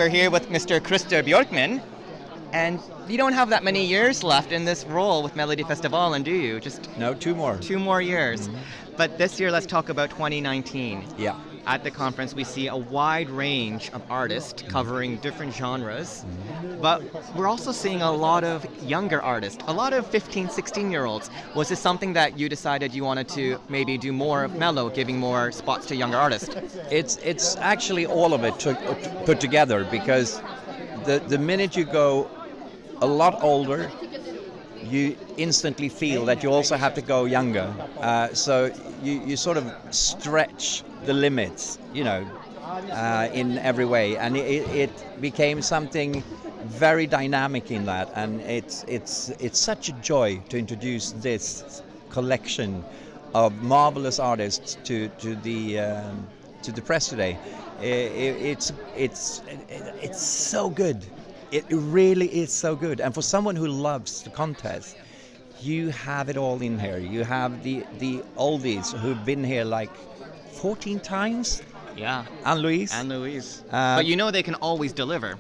we're here with Mr. Björkman, and you don't have that many years left in this role with Melodifestivalen, do you? Just No, 2 more. 2 more years. But this year, let's talk about 2019. Yeah. At the conference, we see a wide range of artists covering different genres, but we're also seeing a lot of younger artists, a lot of 15, 16-year-olds. Was this something that you decided you wanted to maybe do more of Melo, giving more spots to younger artists? It's actually all of it put together, because the minute you go a lot older, you instantly feel that you also have to go younger. So you sort of stretch the limits, in every way, and it became something very dynamic in that, and it's such a joy to introduce this collection of marvelous artists to the press today. It's so good. It really is so good, and for someone who loves the contest, you have it all in here. You have the oldies who've been here like 14 times. Yeah. And Louise. But they can always deliver.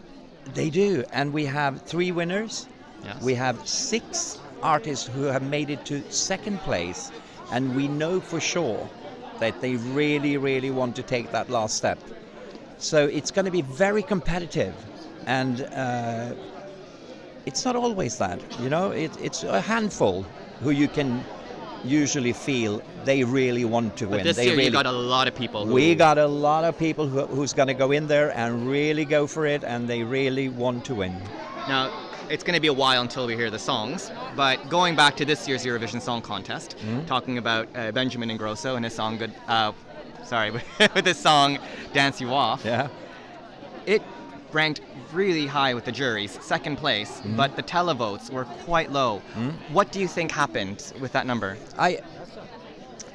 They do, and we have 3 winners. Yes. We have 6 artists who have made it to second place, and we know for sure that they really, really want to take that last step. So it's going to be very competitive, and it's not always that. It's a handful who you can usually feel they really want to win. But this year you got a lot of people. We got a lot of people who's going to go in there and really go for it, and they really want to win. Now, it's going to be a while until we hear the songs, but going back to this year's Eurovision Song Contest, talking about Benjamin Ingrosso and his song with his song Dance You Off. Yeah. It ranked really high with the juries, second place, but the televotes were quite low. What do you think happened with that number?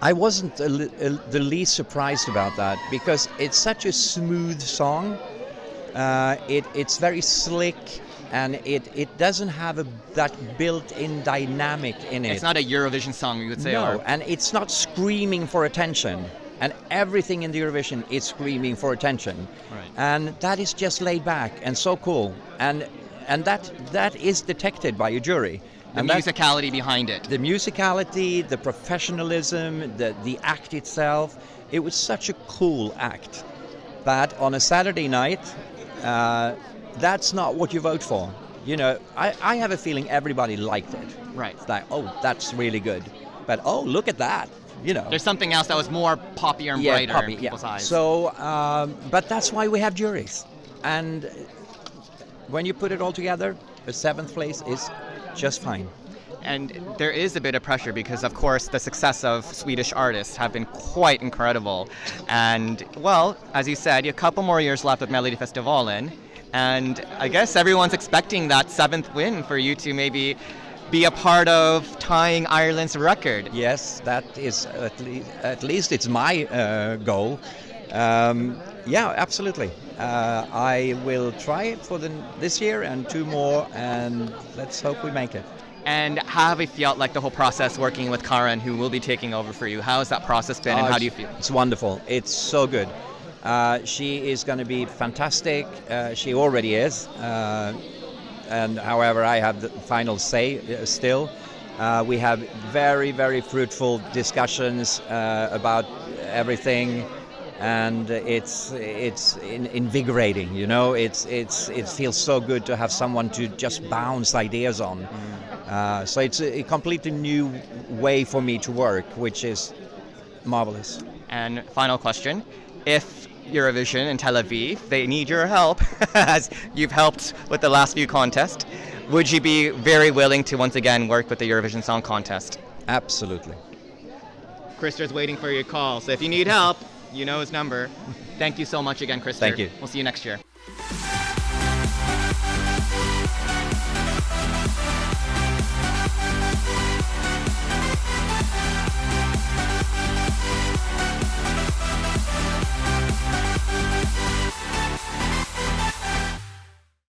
I wasn't the least surprised about that, because it's such a smooth song. It's very slick, and it doesn't have that built-in dynamic in it. It's not a Eurovision song, you would say. No, and it's not screaming for attention. And everything in the Eurovision is screaming for attention. Right. And that is just laid back and so cool. And that is detected by a jury. The musicality behind it. The musicality, the professionalism, the act itself. It was such a cool act. But on a Saturday night, that's not what you vote for. I have a feeling everybody liked it. Right. It's like, oh, that's really good. But, oh, look at that. There's something else that was more poppier and brighter in people's eyes. So, but that's why we have juries. And when you put it all together, the 7th place is just fine. And there is a bit of pressure because, of course, the success of Swedish artists have been quite incredible. And, well, as you said, you have a couple more years left with Melodifestivalen. And I guess everyone's expecting that 7th win for you to maybe be a part of tying Ireland's record. Yes, that is at least it's my goal. Yeah, absolutely. I will try it for this year and 2 more, and let's hope we make it. And how have you felt like the whole process working with Karen, who will be taking over for you? How has that process been, and how do you feel? It's wonderful. It's so good. She is going to be fantastic. She already is. And however, I have the final say still. We have very, very fruitful discussions about everything, and it's invigorating. It feels so good to have someone to just bounce ideas on. So it's a completely new way for me to work, which is marvelous. And final question: if Eurovision and Tel Aviv, they need your help, as you've helped with the last few contests, would you be very willing to once again work with the Eurovision Song Contest? Absolutely. Krister's waiting for your call, so if you need help, you know his number. Thank you so much again, Krister. Thank you. We'll see you next year.